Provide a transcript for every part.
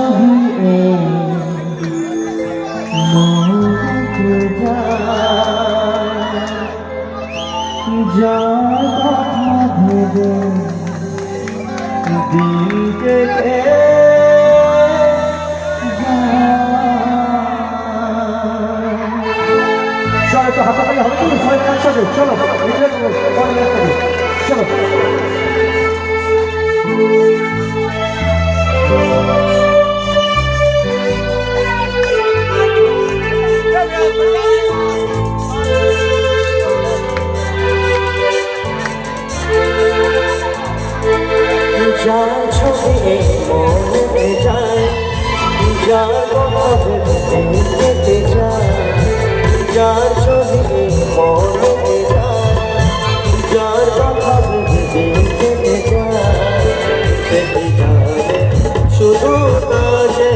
ছবি মনকে যা কথা ভেবে দিল কেটে চলো তো হাতাপালি হবে তো সবাই একসাথে চলো চলো যার ছবি মনে যায়, যার কথা ভেবে যায়, যার ছবি মনে যায়, যার কথা ভেবে যায়, সেটি জানে শুধু কাজে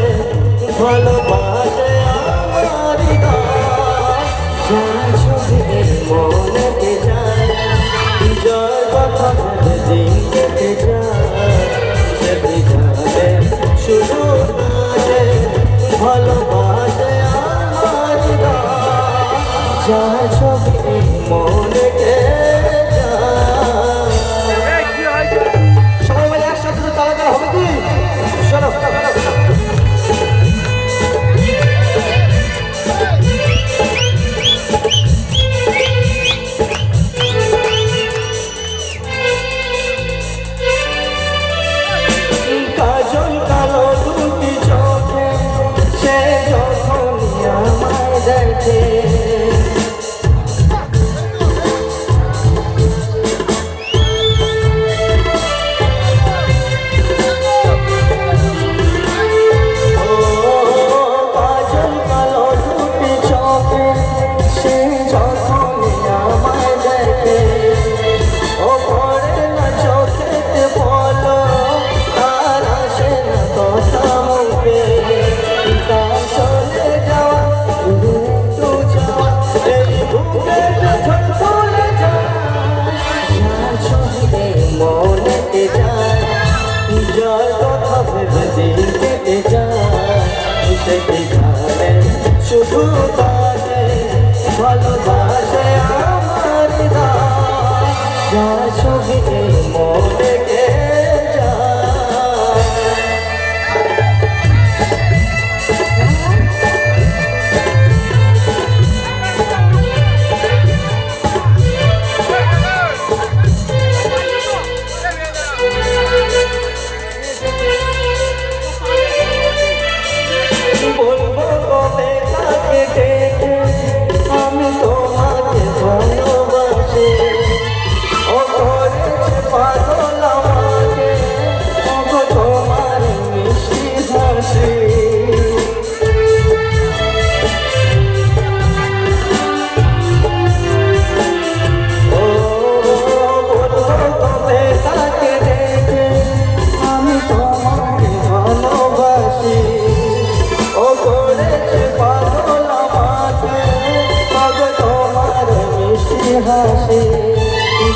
ভালোবাসে আমার হৃদয়। যার ছবি মনে যায়, যার কথা ভেবে যায়, শুধু কাজে ভালোবাসে আমার হৃদয়। যার ছবি মনে সবাই মিলে একসাথে তাড়াতাড়ি হবে কি? চলো কাজল কালো দুটি চোখে সে যখন আমায় দেখে, কাজল কালো দুটি চোখে সে যখন আমায় দেখে, ও পড়ে না চোখেতে বলো আর আসে না কথা মুখে। তার চলে যাওয়া একটু যাওয়া এই বুকে যখন চলে যায়, যার ছবি মনেতে যায়, যার কথা ভেবে দিল কেটে যায়, সেটি জানে শুধু তাকে ভালোবাসে আমার হৃদয়। যার ছবি মনে বলবো কবে তাকে ডেকে আমি তোমাকে ভালোবাসি, ও করেছে পাগল আমাকে ওগো তোমার মিষ্টি হাসি। ও বলবো কবে তাকে ডেকে আমি তোমাকে ভালোবাসি, ও করেছে পাগল আমাকে ওগো তোমার মিষ্টি হাসি।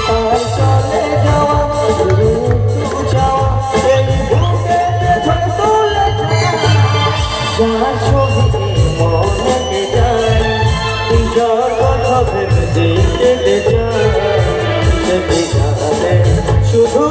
তার চলে যাওয়া একটু যাওয়া এই বুকে তুলে যায়, যার ছবি মনে যায়, যার কথা ভেবে দিল কেটে যায়, সেটি জানে শুধু